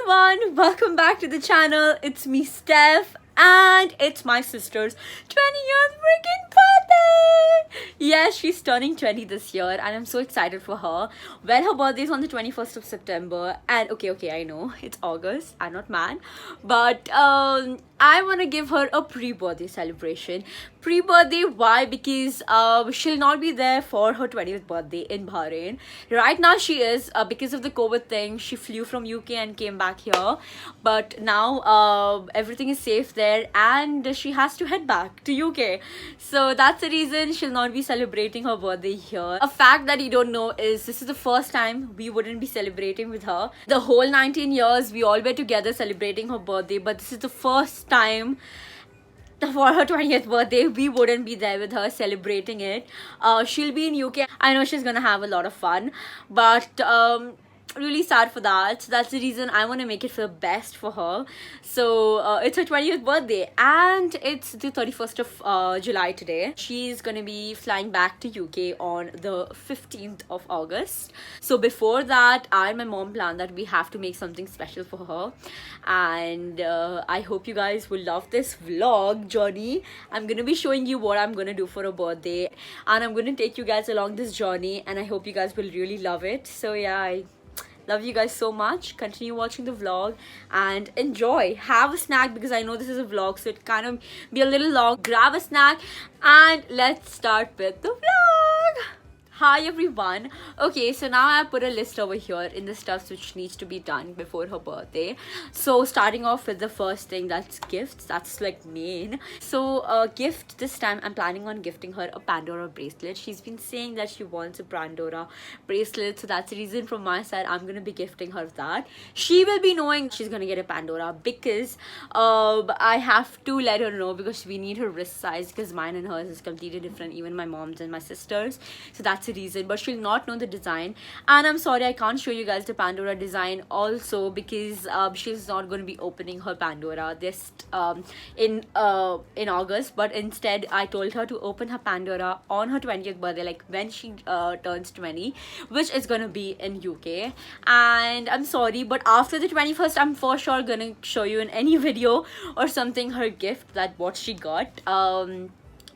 everyone, welcome back to the channel. It's me, Steph, and it's my sister's 20th freaking birthday. Yes, she's turning 20 this year, and I'm so excited for her. Well, her birthday is on the 21st of September, and okay, I know it's August. I'm not mad, but I want to give her a pre-birthday celebration. Pre-birthday, why? Because she'll not be there for her 20th birthday in Bahrain. Right now she is, because of the COVID thing. She flew from UK and came back here, but now everything is safe there and she has to head back to UK. So that's the reason she'll not be celebrating her birthday here. A fact that you don't know is this is the first time we wouldn't be celebrating with her. The whole 19 years we all were together celebrating her birthday, but this is the first time for her 20th birthday we wouldn't be there with her celebrating it. She'll be in UK. I know she's gonna have a lot of fun, but really sad for that. So that's the reason I want to make it feel best for her. So it's her 20th birthday and it's the 31st of July today. She's gonna be flying back to UK on the 15th of August. So before that, I and my mom planned that we have to make something special for her, and I hope you guys will love this vlog journey. I'm gonna be showing you what I'm gonna do for her birthday, and I'm gonna take you guys along this journey, and I hope you guys will really love it. So yeah, I love you guys so much. Continue watching the vlog and enjoy. Have a snack because I know this is a vlog, so it kind of be a little long. Grab a snack and let's start with the vlog. Hi everyone. Okay, so now I put a list over here in the stuff which needs to be done before her birthday. So starting off with the first thing, that's gifts. That's like main. So gift, this time I'm planning on gifting her a Pandora bracelet. She's been saying that she wants a Pandora bracelet, so that's the reason from my side I'm gonna be gifting her that. She will be knowing she's gonna get a Pandora because I have to let her know, because we need her wrist size, because mine and hers is completely different, even my mom's and my sister's. So that's the reason, but she'll not know the design, and I'm sorry I can't show you guys the Pandora design also, because she's not going to be opening her Pandora this in August, but instead I told her to open her Pandora on her 20th birthday, like when she turns 20, which is going to be in UK. And I'm sorry, but after the 21st I'm for sure gonna show you in any video or something her gift, that what she got.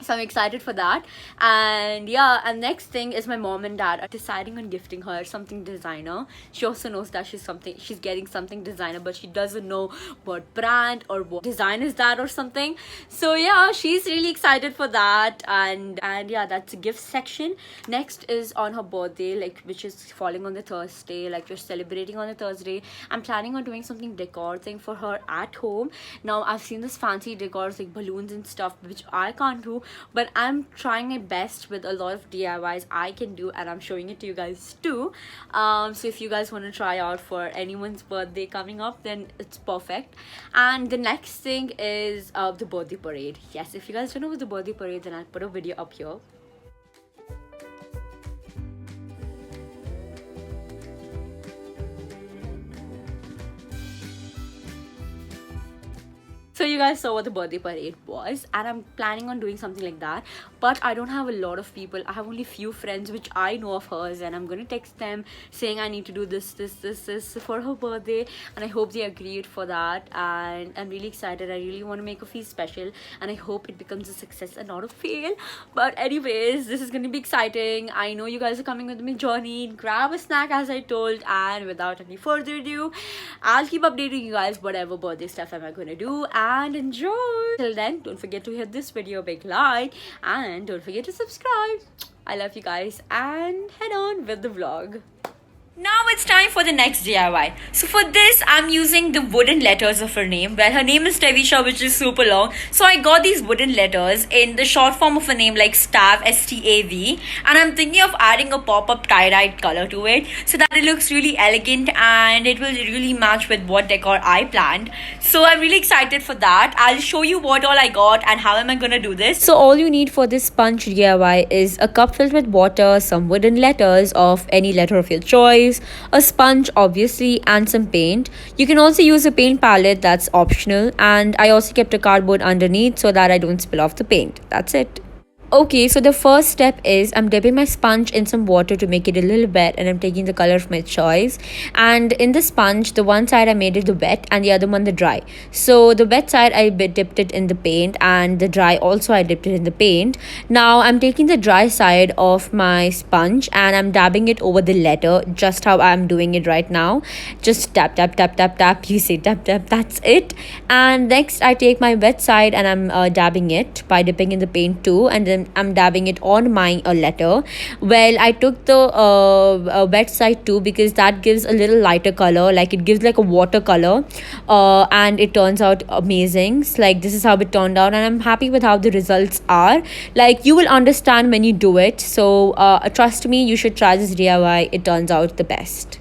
So I'm excited for that. And yeah, and next thing is my mom and dad are deciding on gifting her something designer. She also knows that she's getting something designer, but she doesn't know what brand or what design is that or something. So yeah, she's really excited for that. And yeah, that's the gift section. Next is on her birthday, like which is falling on the Thursday, like we're celebrating on the Thursday. I'm planning on doing something decor thing for her at home. Now I've seen this fancy decors like balloons and stuff, which I can't do, but I'm trying my best with a lot of DIYs I can do, and I'm showing it to you guys too. So if you guys want to try out for anyone's birthday coming up, then it's perfect. And the next thing is the birthday parade. Yes, if you guys don't know about the birthday parade, then I'll put a video up here. So you guys saw what the birthday parade was, and I'm planning on doing something like that, but I don't have a lot of people. I have only few friends which I know of hers, and I'm gonna text them saying I need to do this for her birthday, and I hope they agreed for that. And I'm really excited. I really want to make her feel special, and I hope it becomes a success and not a fail. But anyways, this is gonna be exciting. I know you guys are coming with me journey. Grab a snack as I told, and without any further ado, I'll keep updating you guys whatever birthday stuff am I gonna do, and enjoy. Till then, don't forget to hit this video a big like, and don't forget to subscribe. I love you guys, and head on with the vlog. Now it's time for the next DIY. So for this, I'm using the wooden letters of her name. Well, her name is Tevisha, which is super long. So I got these wooden letters in the short form of a name like Stav, S-T-A-V. And I'm thinking of adding a pop-up tie-dyed color to it so that it looks really elegant and it will really match with what decor I planned. So I'm really excited for that. I'll show you what all I got and how am I gonna do this. So all you need for this sponge DIY is a cup filled with water, some wooden letters of any letter of your choice, a sponge obviously, and some paint. You can also use a paint palette, that's optional, and I also kept a cardboard underneath so that I don't spill off the paint. That's it. Okay, so the first step is I'm dipping my sponge in some water to make it a little wet, and I'm taking the color of my choice. And in the sponge, the one side I made it the wet and the other one the dry. So the wet side dipped it in the paint, and the dry also I dipped it in the paint. Now I'm taking the dry side of my sponge and I'm dabbing it over the letter, just how I'm doing it right now. Just tap tap tap tap tap. You say tap tap. That's it. And next I take my wet side and I'm dabbing it by dipping in the paint too, and then I'm dabbing it on my letter. Well, I took the wet side too because that gives a little lighter color, like it gives like a watercolor, and it turns out amazing. So, like, this is how it turned out, and I'm happy with how the results are. Like, you will understand when you do it. So trust me, you should try this DIY. It turns out the best.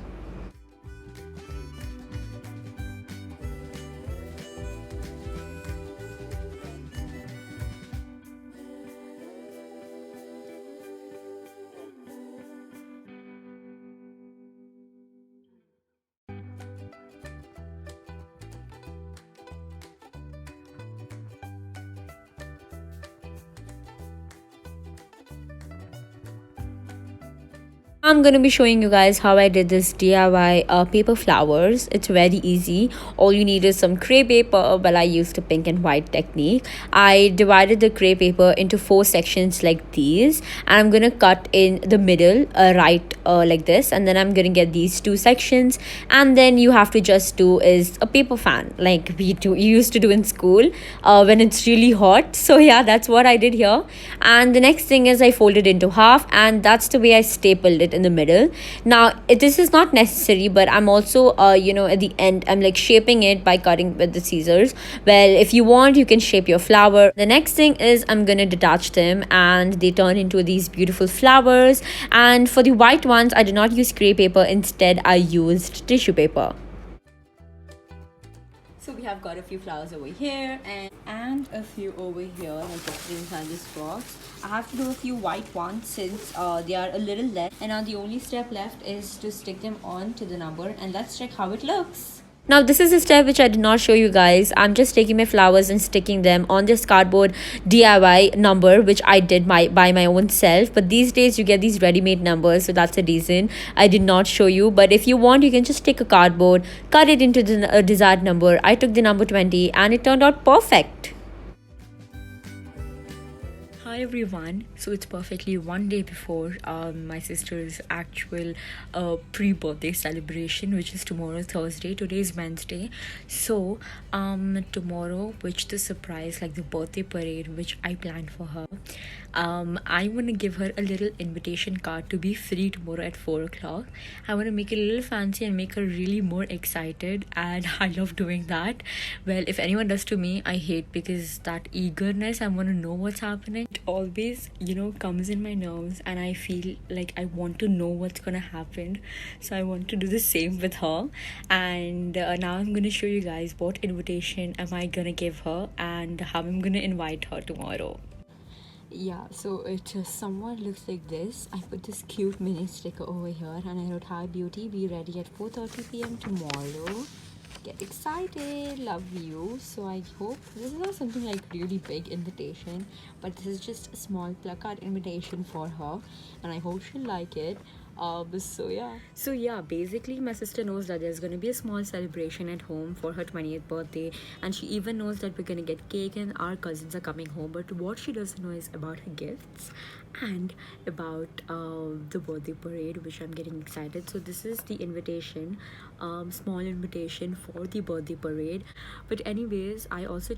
I'm going to be showing you guys how I did this DIY paper flowers. It's very easy. All you need is some crepe paper. Well, I used a pink and white technique. I divided the crepe paper into 4 sections like these, and I'm going to cut in the middle, right, like this, and then I'm going to get these 2 sections, and then you have to just do is a paper fan like you used to do in school when it's really hot. So yeah, that's what I did here. And the next thing is I folded into half, and that's the way I stapled it in the middle. Now this is not necessary, but I'm also at the end I'm like shaping it by cutting with the scissors. Well, if you want, you can shape your flower. The next thing is I'm gonna detach them, and they turn into these beautiful flowers. And for the white ones, I did not use crepe paper. Instead, I used tissue paper. So we have got a few flowers over here and a few over here, like inside this box. I have to do a few white ones since they are a little less. And now the only step left is to stick them on to the number, and let's check how it looks. Now this is a step which I did not show you guys. I'm just taking my flowers and sticking them on this cardboard DIY number, which I did by my own self. But these days you get these ready-made numbers, so that's the reason I did not show you. But if you want, you can just take a cardboard, cut it into the desired number. I took the number 20 and it turned out perfect. Hi everyone. So it's perfectly one day before my sister's actual pre-birthday celebration, which is tomorrow, Thursday. Today is Wednesday. So tomorrow, which the surprise, like the birthday parade which I planned for her, I want to give her a little invitation card to be free tomorrow at 4 o'clock. I want to make it a little fancy and make her really more excited, and I love doing that. Well, if anyone does to me, I hate, because that eagerness, I want to know what's happening, it always comes in my nerves, and I feel like I want to know what's gonna happen. So I want to do the same with her. And now I'm gonna show you guys what invitation am I gonna give her and how I'm gonna invite her tomorrow. Yeah, so it somewhat looks like this. I put this cute mini sticker over here, and I wrote, "Hi beauty, be ready at 4:30 p.m. tomorrow. Get excited, love you." So I hope this is not something like really big invitation, but this is just a small placard invitation for her, and I hope she'll like it. So yeah, basically my sister knows that there's gonna be a small celebration at home for her 20th birthday, and she even knows that we're gonna get cake and our cousins are coming home. But what she doesn't know is about her gifts and about the birthday parade, which I'm getting excited. So this is the invitation, small invitation for the birthday parade. But anyways, I also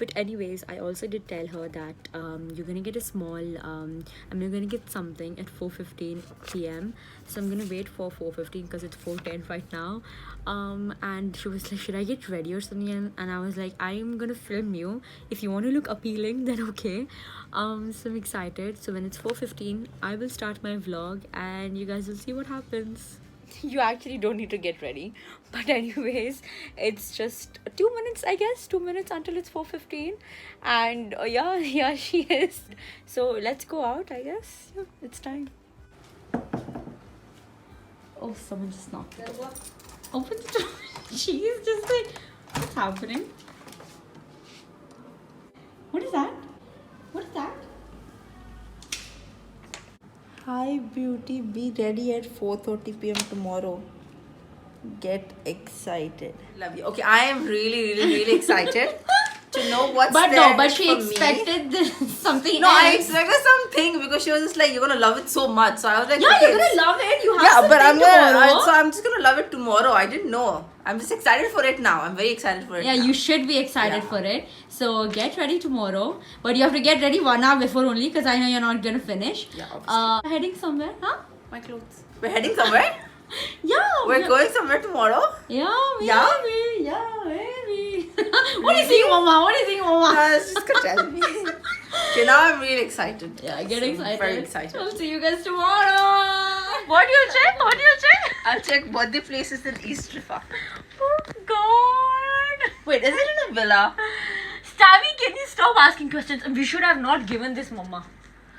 but anyways, I also did tell her that you're gonna get a small I'm gonna get something at 4:15 p.m. So I'm gonna wait for 4:15 because it's 4:10 right now. And she was like, "Should I get ready or something?" And I was like, "I'm gonna film you. If you want to look appealing, then okay." So I'm excited. So when it's 4:15, I will start my vlog and you guys will see what happens. You actually don't need to get ready, but anyways, it's just 2 minutes, I guess, 2 minutes until it's 4:15. And yeah, yeah, she is. So let's go out, I guess. Yeah, it's time. Oh, someone just knocked the door. Open the door. She is just like, what's happening? beauty, be ready at 4:30 p.m. tomorrow. Get excited. Love you. Okay, I am really excited to know what's But there no, but she for me. expected something No, I else. expected something because she was just like, you're gonna love it so much. So I was like, Yeah, okay, you're gonna love it. You have yeah, something but I'm tomorrow. so I'm just gonna love it tomorrow. I didn't know. I'm just excited for it now. I'm very excited for it. Yeah, now. you should be excited Yeah. for it. So get ready tomorrow. But you have to get ready 1 hour before only because I know you're not gonna finish. Yeah, obviously. Heading somewhere, huh? My clothes. We're heading somewhere. Yeah. We're going somewhere tomorrow. Yeah, maybe. Yeah? Yeah, maybe. What do you think, Mama? What do you think, Mama? It's just gonna tell me. Okay, now I'm really excited. Yeah, get So, excited. Very excited. I'll see you guys tomorrow. What do you check? What do you check? I'll check birthday places in East Rifa. Oh God. Wait, is it in a villa? Stavi, can you stop asking questions? We should have not given this, Mama.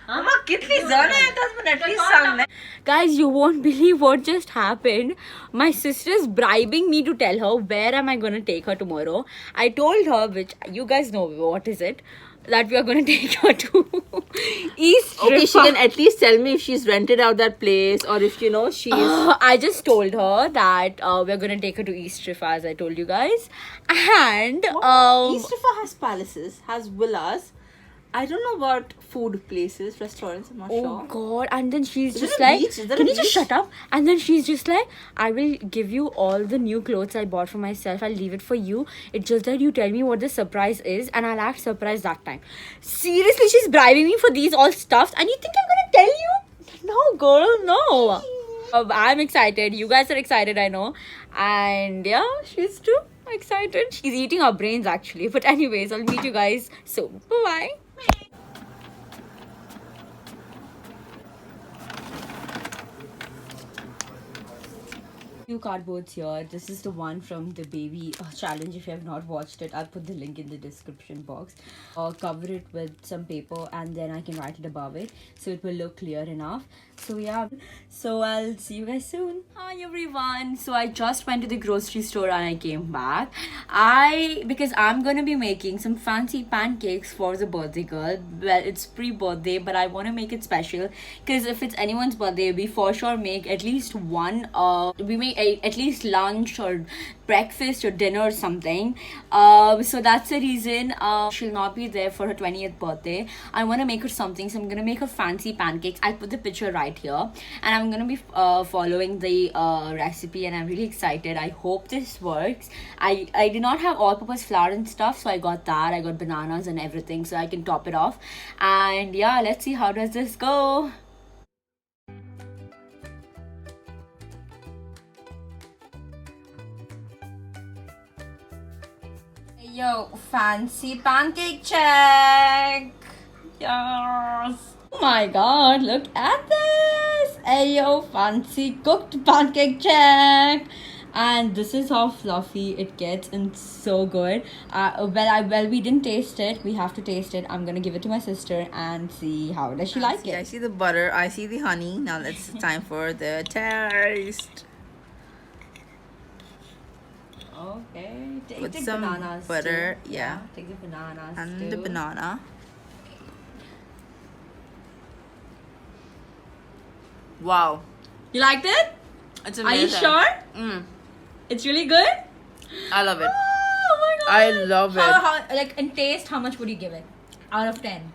Mama, kitli zana hai, 10 minute at least sang. Guys, you won't believe what just happened. My sister's bribing me to tell her where am I gonna take her tomorrow. I told her, which you guys know what is it, that we are gonna take her to East Okay, she Rifa. can at least tell me if she's rented out that place or if you know she's. I just told her that we're gonna take her to East Rifa, as I told you guys, and East Rifa has palaces, has villas. I don't know about food places, restaurants. I'm not oh sure. God! And then she's Is just there a like, beach? Is there "Can a you just beach?" shut up?" And then she's just like, "I will give you all the new clothes I bought for myself. I'll leave it for you. It's just that you tell me what the surprise is, and I'll act surprised that time." Seriously, she's bribing me for these all stuffs, and you think I'm gonna tell you? No, girl, no. I'm excited. You guys are excited, I know, and yeah, she's too excited. She's eating our brains actually. But anyways, I'll meet you guys soon. Bye. Few cardboards here. This is the one from the baby challenge. If you have not watched it, I'll put the link in the description box. Cover it with some paper and then I can write it above it so it will look clear enough. So yeah, so I'll see you guys soon. Hi everyone. So I just went to the grocery store and I came back. Because I'm gonna be making some fancy pancakes for the birthday girl. Well, it's pre-birthday, but I want to make it special because if it's anyone's birthday, we for sure make at least one. We make at least lunch or breakfast or dinner or something. So that's the reason she'll not be there for her 20th birthday. I want to make her something, so I'm gonna make her fancy pancakes. I'll put the picture right here, and I'm gonna be following the recipe, and I'm really excited. I hope this works. I did not have all-purpose flour and stuff, so I got that. I got bananas and everything, so I can top it off. And yeah, let's see how does this go. Yo, fancy pancake check. Yes. Oh my god, look at this. Ayo, fancy cooked pancake check. And this is how fluffy it gets and so good. Well, we didn't taste it. We have to taste it. I'm gonna give it to my sister and see how does she like I it. see the butter. I see the honey. Now it's time for the taste. Okay, Put take some bananas butter, too. yeah. Take the bananas And too. the banana. Wow. You liked it? It's Are you amazing. sure? Mm, It's really good? I love it. Oh my god. I love it. How, like, in taste, how much would you give it? Out of 10.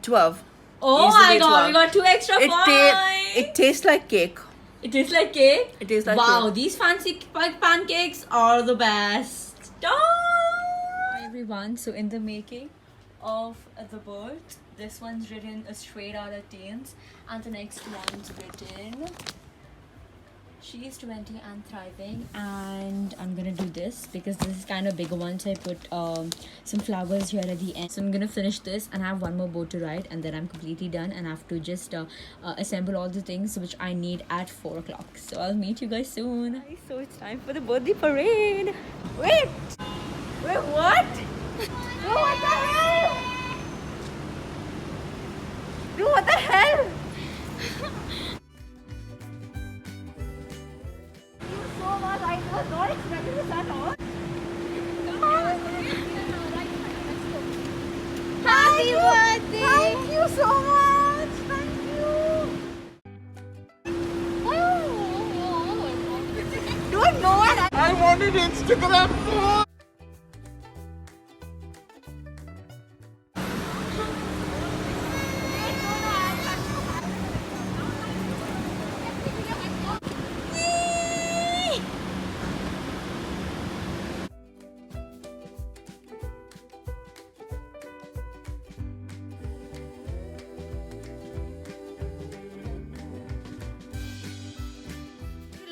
12. Oh Easily my god, 12. we got 2 extra points. It tastes like cake. It tastes like cake? It tastes like wow, cake. these fancy pancakes are the best. Hi everyone, so in the making of the bird, this one's written a straight out of teens, and the next one's written she is 20 and thriving. And I'm gonna do this because this is kind of bigger one, so I put some flowers here at the end. So I'm gonna finish this and I have one more bow to write, and then I'm completely done and I have to just assemble all the things which I need at 4 o'clock. So I'll meet you guys soon. So it's time for the birthday parade. Wait, what? Bro, what the hell? Bro, what the hell? So much. I was not expecting this at all. Happy birthday! Thank you so much. Thank you. wanted Instagram.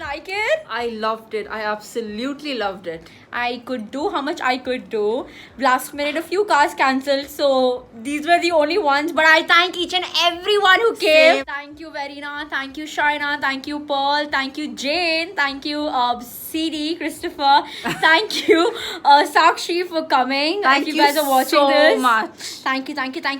Like it? I loved it. I absolutely loved it. I could do how much I could do. Last minute, a few cars cancelled, so these were the only ones. But I thank each and everyone who came. Same. Thank you, Verena. Thank you, Shaina. Thank you, Paul. Thank you, Jane. Thank you, CD, Christopher. Thank you, Sakshi, for coming. Thank if you guys are watching so this, much. Thank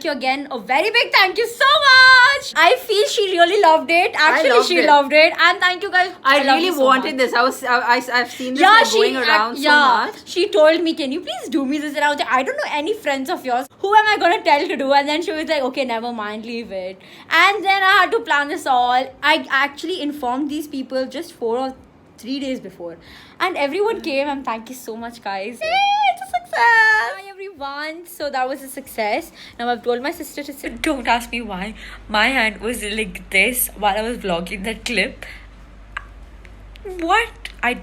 you again. A very big thank you so much. I feel she really loved it. Actually, loved she it. loved it. And thank you guys. I love really you so wanted much. this. I've seen this like, going around so much. She told me, can you please do me this? And I was like, I don't know any friends of yours. Who am I going to tell to do? And then she was like, okay, never mind, leave it. And then I had to plan this all. I actually informed these people just 4 or 3 days before. And everyone came, and thank you so much, guys. Yay, it's a success. Hi, everyone. So that was a success. Now I've told my sister to sit. Don't ask me why. My hand was like this while I was vlogging that clip. What? I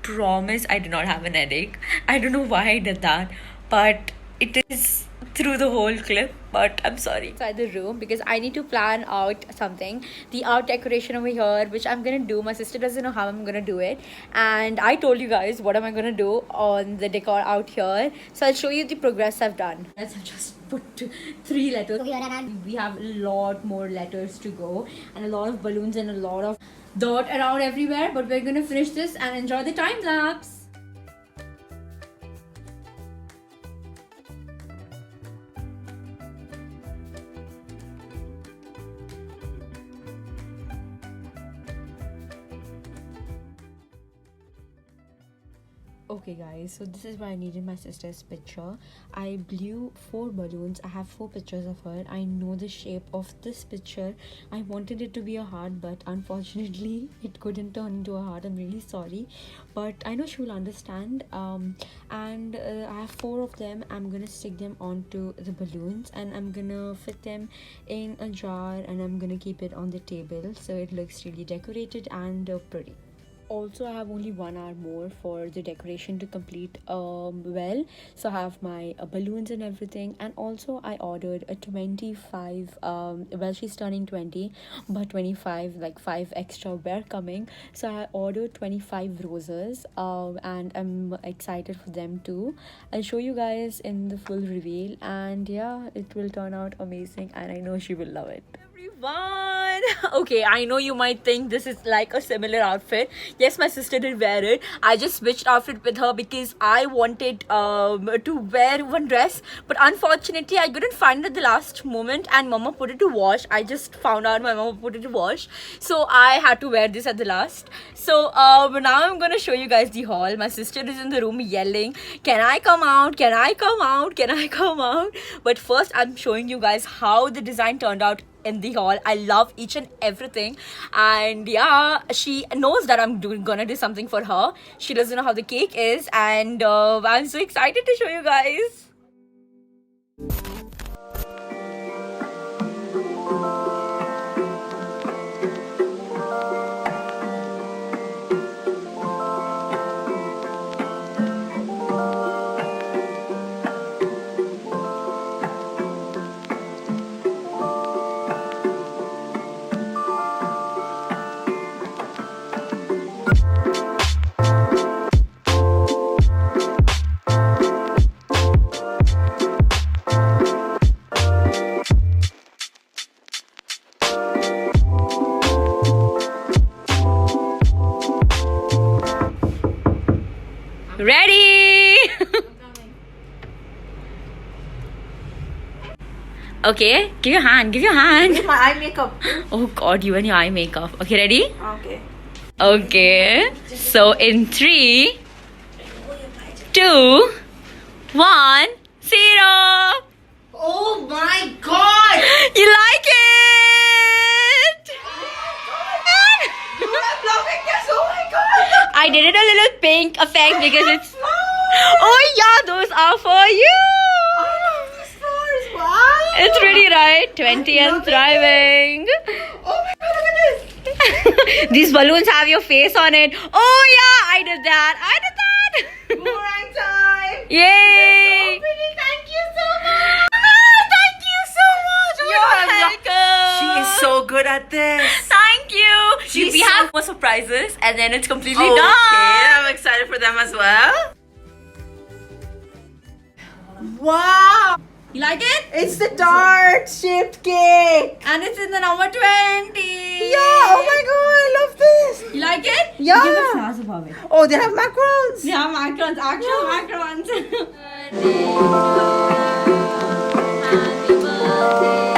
promise I did not have an headache. I don't know why I did that, but it is through the whole clip. But I'm sorry. Inside the room because I need to plan out something. The art decoration over here, which I'm gonna do. My sister doesn't know how I'm gonna do it, and I told you guys what am I gonna do on the decor out here. So I'll show you the progress I've done. Let's just put 3 letters here, and we have a lot more letters to go, and a lot of balloons and a lot of dot around everywhere. But we're gonna finish this and enjoy the time lapse. Okay guys, so this is where I needed my sister's picture. I blew 4 balloons. I have 4 pictures of her. I know the shape of this picture. I wanted it to be a heart, but unfortunately it couldn't turn into a heart. I'm really sorry, but I know she will understand. And I have 4 of them. I'm gonna stick them onto the balloons, and I'm gonna fit them in a jar, and I'm gonna keep it on the table so it looks really decorated and pretty. Also, I have only 1 hour more for the decoration to complete well. So I have my balloons and everything, and also I ordered a 25 well, she's turning 20, but 25, like 5 extra were coming. So I ordered 25 roses, and I'm excited for them too. I'll show you guys in the full reveal, and yeah, it will turn out amazing, and I know she will love it. Everyone, okay, I know you might think this is like a similar outfit. Yes, my sister did wear it. I just switched outfit with her because I wanted to wear one dress, but unfortunately I couldn't find it at the last moment, and mama put it to wash. I just found out my mama put it to wash, so I had to wear this at the last. So now I'm gonna show you guys the haul. My sister is in the room yelling, can I come out, can I come out, can I come out? But first I'm showing you guys how the design turned out in the haul. I love each and everything, and yeah, she knows that I'm gonna do something for her. She doesn't know how the cake is, and I'm so excited to show you guys. Ready? Okay, give your hand, give your hand. With my eye makeup. Oh god, you and your eye makeup. Okay, ready? Okay. Okay. So in 3, 2, 1, 0. Oh my god! You like it? You are loving this! Oh my god! I did it a little pink effect because it's. Oh yeah, those are for you. I love these flowers. Wow. It's really right. 20 and thriving. Oh my god, look at this. These balloons have your face on it. Oh yeah, I did that. Boomerang time. Yay! So pretty. Thank you so much. Thank you so much. You're welcome. She is so good at this. Thank you. She's We so- have more surprises, and then it's completely Okay, done. I'm excited for them as well. Wow. You like it? It's the tart shaped cake. And it's in the number 20. Yeah, oh my god, I love this. You like it? Yeah. Give it flowers above it. Oh, they have macarons. Yeah, macarons, actual macarons. Happy birthday